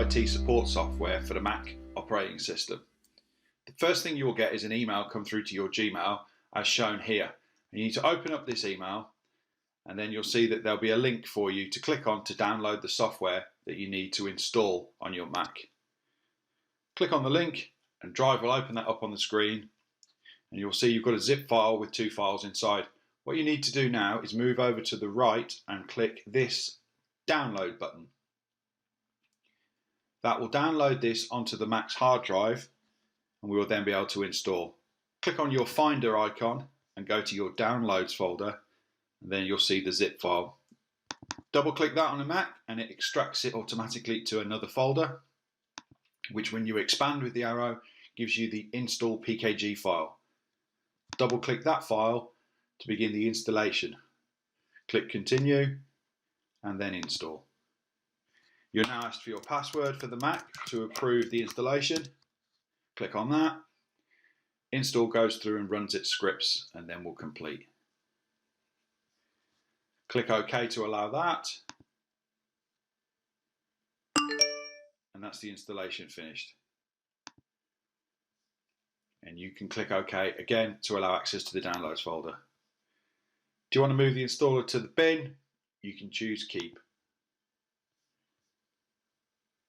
IT support software for the Mac operating system. The first thing you'll get is an email come through to your Gmail as shown here. You need to open up this email and then you'll see that there'll be a link for you to click on to download the software that you need to install on your Mac. Click on the link and Drive will open that up on the screen and you'll see you've got a zip file with 2 files inside. What you need to do now is move over to the right and click this download button. That will download this onto the Mac's hard drive and we will then be able to install. Click on your Finder icon and go to your Downloads folder and then you'll see the zip file. Double click that on the Mac and it extracts it automatically to another folder, which when you expand with the arrow gives you the install PKG file. Double click that file to begin the installation. Click continue and then install. You're now asked for your password for the Mac to approve the installation. Click on that. Install goes through and runs its scripts and then will complete. Click OK to allow that. And that's the installation finished. And you can click OK again to allow access to the downloads folder. Do you want to move the installer to the bin? You can choose keep.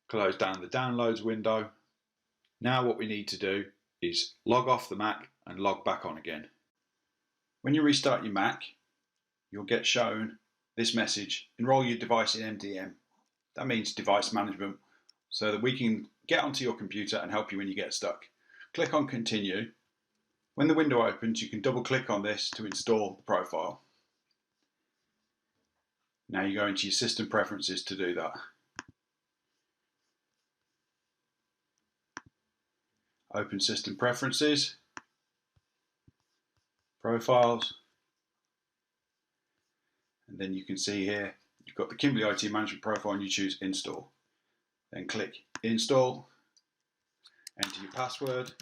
Close down the downloads window. Now what we need to do is log off the Mac and log back on again. When you restart your Mac, you'll get shown this message: enroll your device in MDM. That means device management, so that we can get onto your computer and help you when you get stuck. Click on continue. When the window opens, you can double click on this to install the profile. Now you go into your system preferences to do that. Open System Preferences, Profiles, and then you can see here you've got the Kimbley IT Management Profile and you choose Install. Then click Install, enter your password,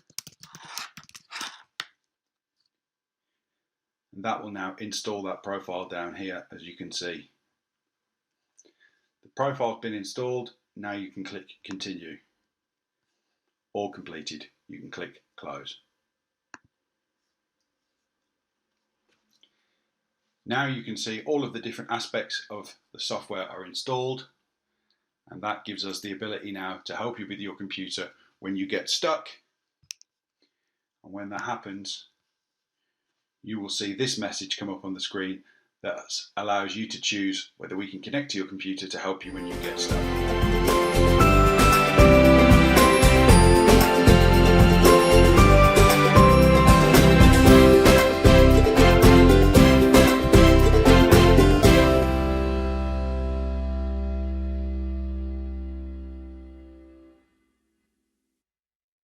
and that will now install that profile down here, as you can see. The profile's been installed, now you can click Continue. All completed. You can click Close. Now you can see all of the different aspects of the software are installed, and that gives us the ability now to help you with your computer when you get stuck. And when that happens, you will see this message come up on the screen that allows you to choose whether we can connect to your computer to help you when you get stuck.